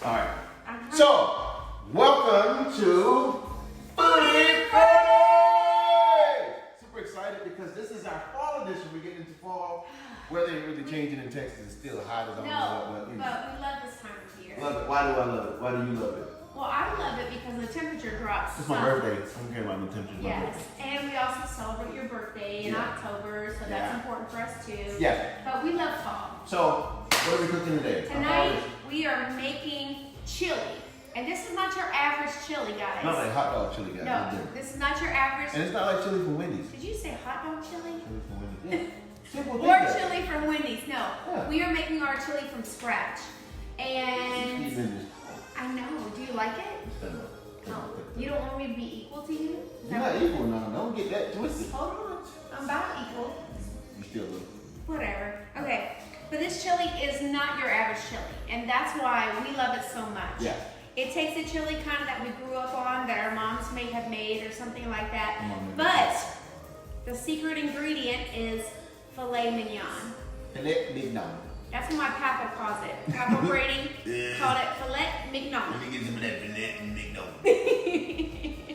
All right. So, welcome to Foodie Friday! Super excited because this is our fall edition. We're getting into fall. Weather ain't really changing in Texas. It's still hot as always. But we love this time of year. Love it. Why do I love it? Why do you love it? Well, I love it because the temperature drops. It's my birthday. I don't care about the temperature. Yes, and we also celebrate your birthday in October, so that's important for us too. Yeah. But we love fall. So, what are we cooking today? Tonight, we are making chili. And this is not your average chili, guys. Not like hot dog chili, guys. No, this is not your average. And it's not like chili from Wendy's. Did you say hot dog chili? Chili from Wendy's. Simple Or chili from Wendy's. No. Yeah. We are making our chili from scratch. And I know. Do you like it? No. You don't want me to be equal to you? You're not equal now. Don't get that twisted. Hold on. I'm about equal. You still little. Whatever. Okay. But this chili is not your average chili. And that's why we love it so much. Yeah. It takes a chili kind of that we grew up on, that our moms may have made or something like that. But the secret ingredient is filet mignon. Filet mignon. That's what my papa calls it. Papa Brady called it filet mignon. Let me get some of that filet mignon.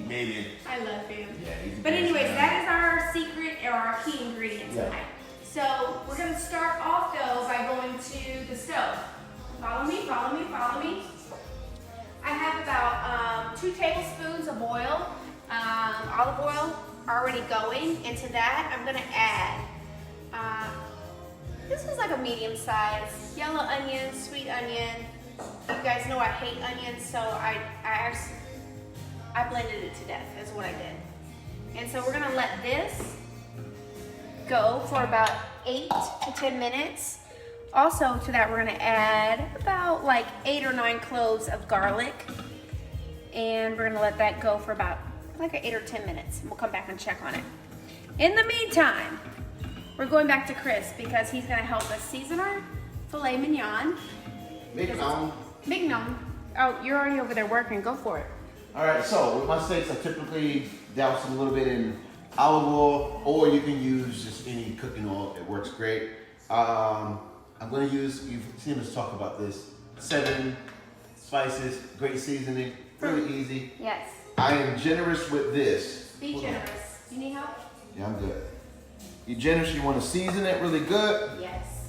Maybe. I love him. Yeah, but anyways, that is our secret or our key ingredient tonight. So we're going to start off though by going to the stove. Follow me, follow me, follow me. I have about 2 tablespoons of oil, olive oil already going. Into that, I'm going to add, this is like a medium size, yellow onion, sweet onion. You guys know I hate onions, so I blended it to death, is what I did. And so we're going to let this go for about 8 to 10 minutes. Also to that, we're gonna add about like 8 or 9 cloves of garlic. And we're gonna let that go for about like 8 or 10 minutes. And we'll come back and check on it. In the meantime, we're going back to Chris because he's gonna help us season our filet mignon. Mignon. Mignon. Oh, you're already over there working, go for it. All right, so with my steaks, I typically douse them a little bit in olive oil, or you can use just any cooking oil. It works great. I'm going to use, you've seen us talk about this, 7 spices, great seasoning, really easy. Yes. I am generous with this. Be generous. You need help? Yeah, I'm good. You're generous, you want to season it really good. Yes.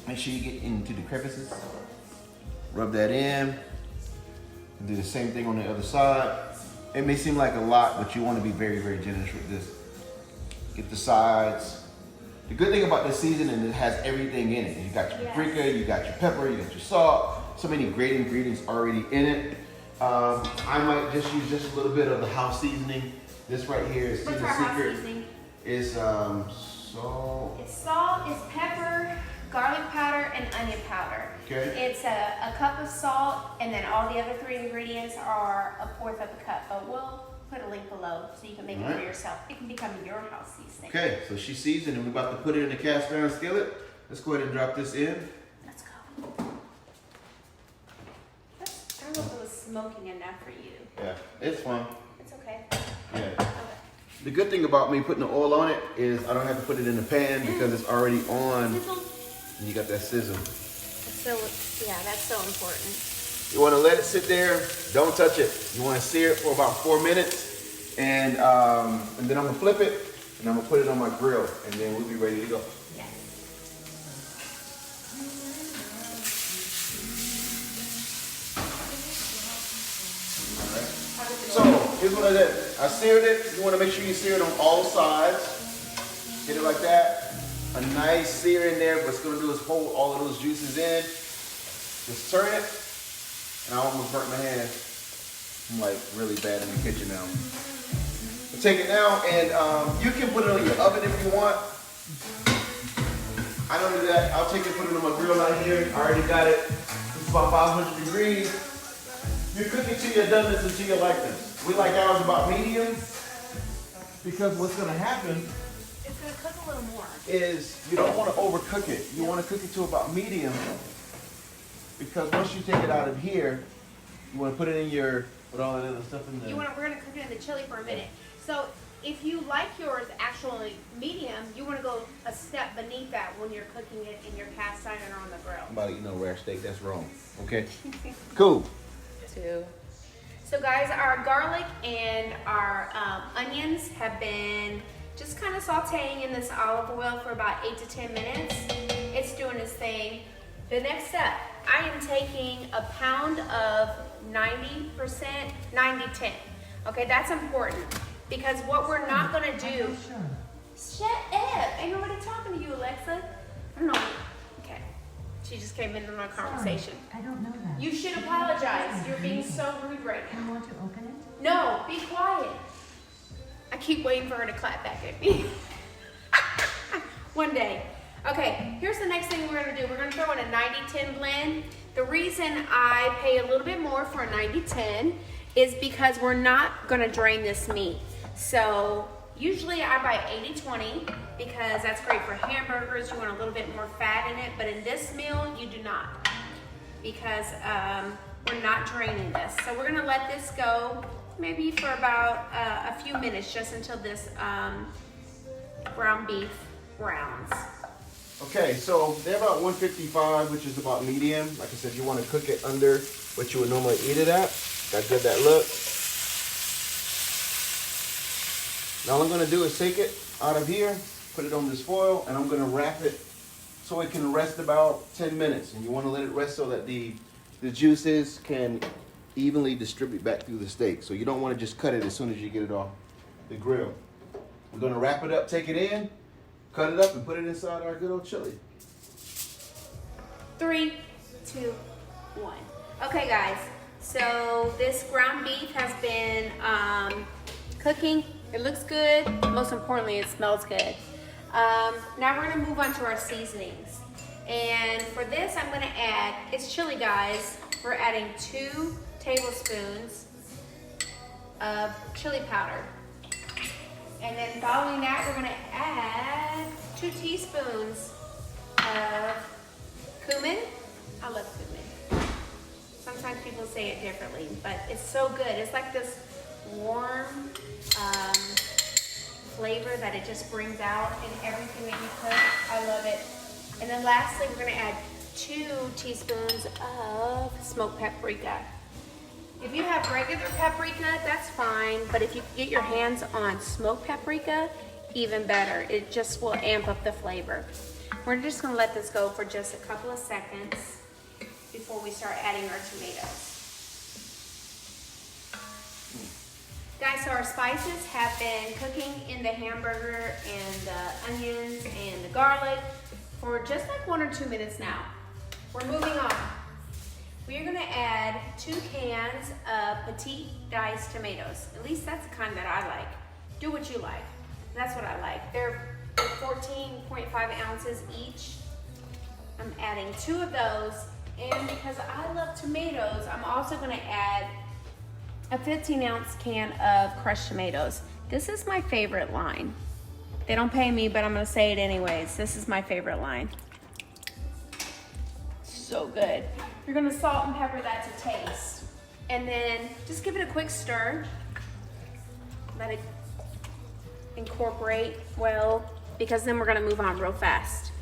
Make sure you get into the crevices. Rub that in. And do the same thing on the other side. It may seem like a lot, but you want to be very, very generous with this. Get the sides. The good thing about this seasoning, it has everything in it. You got your paprika, you got your pepper, you got your salt. So many great ingredients already in it. I might just use just a little bit of the house seasoning. This right here is What's our house seasoning? It's salt. It's salt, it's pepper, garlic powder, and onion powder. Okay. It's a cup of salt, and then all the other 3 ingredients are 1/4 of a cup. But we'll put a link below so you can make it for yourself. It can become your house seasoning. Okay, so she's seasoned and we're about to put it in the cast iron skillet. Let's go ahead and drop this in. Let's go. I don't know if it was smoking enough for you. Yeah, it's fine. It's okay. Yeah. Okay. The good thing about me putting the oil on it is I don't have to put it in the pan because it's already on. And you got that sizzle. So, yeah, that's so important. You want to let it sit there. Don't touch it. You want to sear it for about 4 minutes. And then I'm going to flip it. And I'm going to put it on my grill. And then we'll be ready to go. Yes. All right. So, here's what I did. I seared it. You want to make sure you sear it on all sides. Get it like that. A nice sear in there. What's going to do is hold all of those juices in. Just turn it. And I almost burnt my hand. I'm like really bad in the kitchen now. So take it now, and you can put it on your oven if you want. I don't do that. I'll take it, put it on my grill out here. I already got it. It's about 500 degrees. You cook it till you're done this until you like this. We like ours about medium, because what's gonna happen It's going to cook a little more. is you don't want to overcook it. You want to cook it to about medium. Because once you take it out of here, you want to put it in your, put all that other stuff in there. We're gonna cook it in the chili for a minute. So if you like yours actually medium, you want to go a step beneath that when you're cooking it in your cast iron or on the grill. I'm about to eat no rare steak. That's wrong. Okay. Cool. 2. So guys, our garlic and our onions have been just kind of sauteing in this olive oil for about 8 to 10 minutes. It's doing its thing. The next step, I am taking a pound of 90%, 90-10. Okay, that's important because what we're not gonna do. Shut up! Ain't nobody talking to you, Alexa. I don't know. Okay, she just came into our conversation. Sorry, I don't know that. You should apologize. You're being so rude right You now. want to open it? No, be quiet. I keep waiting for her to clap back at me. One day. Okay, here's the next thing we're gonna do. We're gonna throw in a 90-10 blend. The reason I pay a little bit more for a 90-10 is because we're not gonna drain this meat. So usually I buy 80-20 because that's great for hamburgers. You want a little bit more fat in it, but in this meal, you do not because we're not draining this. So we're gonna let this go maybe for about a few minutes just until this ground beef browns. Okay, so they're about 155, which is about medium. Like I said, you want to cook it under what you would normally eat it at. Got good that look. Now all I'm going to do is take it out of here, put it on this foil, and I'm going to wrap it so it can rest about 10 minutes. And you want to let it rest so that the juices can evenly distribute back through the steak. So you don't want to just cut it as soon as you get it off the grill. We're going to wrap it up, take it in, cut it up, and put it inside our good old chili. 3, 2, 1. Okay, guys. So this ground beef has been cooking. It looks good. Most importantly, it smells good. Now we're gonna move on to our seasonings. And for this, I'm gonna add, it's chili, guys. We're adding 2 tablespoons of chili powder. And then following that, we're gonna add 2 teaspoons of cumin. I love cumin. Sometimes people say it differently, but it's so good. It's like this warm flavor that it just brings out in everything that you cook. I love it. And then lastly, we're gonna add 2 teaspoons of smoked paprika. If you have regular paprika, that's fine, but if you can get your hands on smoked paprika, even better. It just will amp up the flavor. We're just gonna let this go for just a couple of seconds before we start adding our tomatoes. Guys, so our spices have been cooking in the hamburger and the onions and the garlic for just like 1 or 2 minutes now. We're moving on. We are gonna add 2 cans of petite diced tomatoes. At least that's the kind that I like. Do what you like. That's what I like. They're 14.5 ounces each. I'm adding 2 of those. And because I love tomatoes, I'm also gonna add a 15-ounce can of crushed tomatoes. This is my favorite line. They don't pay me, but I'm gonna say it anyways. This is my favorite line. So good. You're gonna salt and pepper that to taste. And then just give it a quick stir. Let it incorporate well, because then we're gonna move on real fast.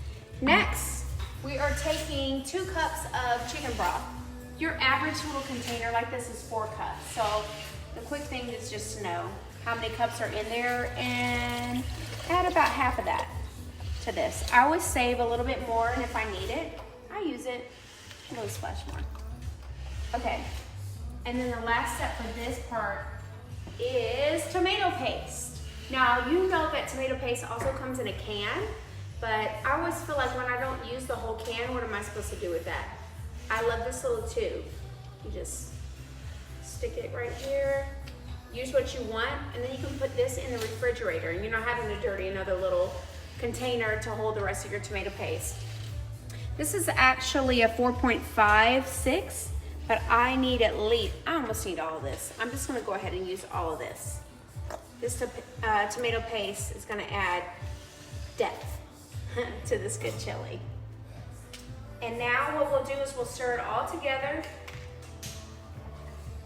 Next, we are taking 2 cups of chicken broth. Your average little container like this is 4 cups. So the quick thing is just to know how many cups are in there and add about half of that to this. I always save a little bit more, and if I need it, I use it a little splash more. Okay, and then the last step for this part is tomato paste. Now, you know that tomato paste also comes in a can, but I always feel like when I don't use the whole can, what am I supposed to do with that? I love this little tube. You just stick it right here, use what you want, and then you can put this in the refrigerator, and you're not having to dirty another little container to hold the rest of your tomato paste. This is actually a 4.56, but I need at least, I almost need all of this. I'm just gonna go ahead and use all of this. This tomato paste is gonna add depth to this good chili. And now what we'll do is we'll stir it all together.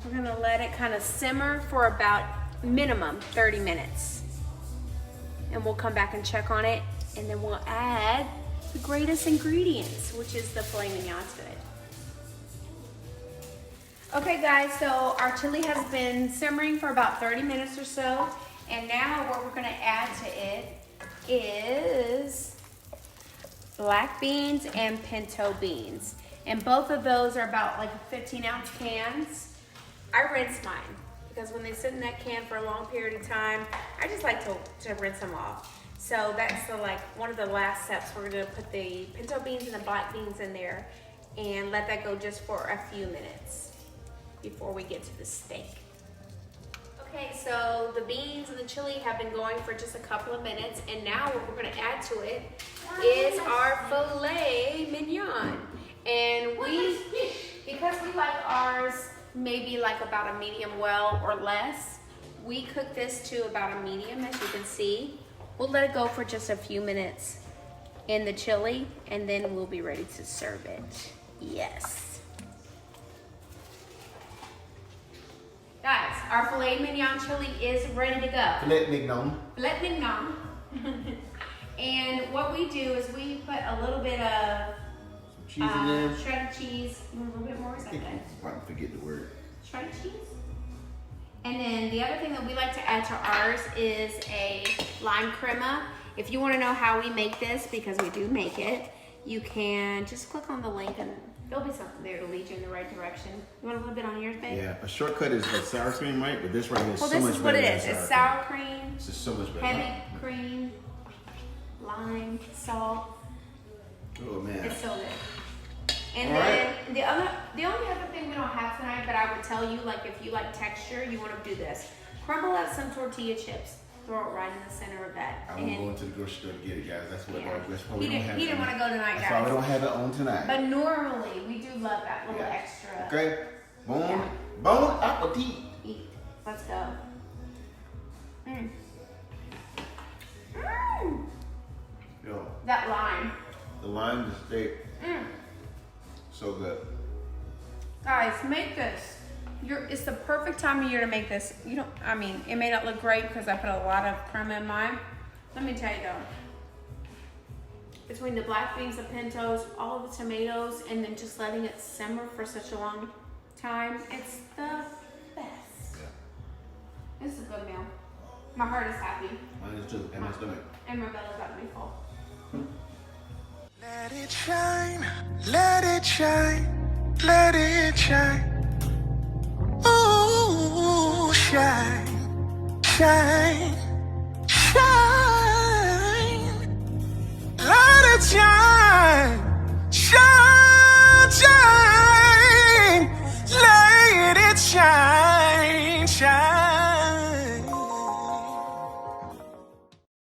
We're gonna let it kind of simmer for about minimum 30 minutes. and we'll come back and check on it, and then we'll add the greatest ingredients, which is the filet mignon to it. Okay guys, so our chili has been simmering for about 30 minutes or so, and now what we're gonna add to it is black beans and pinto beans. And both of those are about like 15-ounce cans. I rinse mine because when they sit in that can for a long period of time, I just like to rinse them off. So that's one of the last steps. We're gonna put the pinto beans and the black beans in there and let that go just for a few minutes before we get to the steak. Okay, so the beans and the chili have been going for just a couple of minutes, and now what we're gonna add to it is our filet mignon. And because we like ours maybe like about a medium well or less, we cook this to about a medium, as you can see. We'll let it go for just a few minutes in the chili, and then we'll be ready to serve it. Yes. Guys, our filet mignon chili is ready to go. Filet mignon. Filet mignon. And what we do is we put a little bit of Cheese in there. shredded cheese. You want a little bit more? Is that good? I can forget the word. Shredded cheese. And then the other thing that we like to add to ours is a lime crema. If you want to know how we make this, because we do make it, you can just click on the link and there'll be something there to lead you in the right direction. You want a little bit on yours, babe? Yeah, a shortcut is like sour cream, right? But this right here is Well, so much this is what better it than is. sour It's sour cream, This is so much better. heavy cream, lime, salt. Oh man. It's so good. And All then right. the only other thing we don't have tonight, but I would tell you, like if you like texture, you want to do this. Crumble up some tortilla chips. Throw it right in the center of that. I won't go into the grocery store to get it, guys. That's what Yeah. that's why we don't have it. He didn't want to go tonight, That's why we guys. don't have it on tonight. But normally, we do love that little Yeah. extra. Okay? Bon, Yeah. bon appetit. Eat. Let's go. Mm. Mm. Yo, That lime. the lime, the steak, Mm. so good. Guys, make this. It's the perfect time of year to make this. It may not look great because I put a lot of crema in mine. Let me tell you though, between the black beans, the pintos, all of the tomatoes, and then just letting it simmer for such a long time, it's the best. Yeah. This is a good meal. My heart is happy. Mine is too, and my stomach. And my belly's about to be full. Let it shine, let it shine, let it shine. Ooh, shine, shine, shine. Let it shine.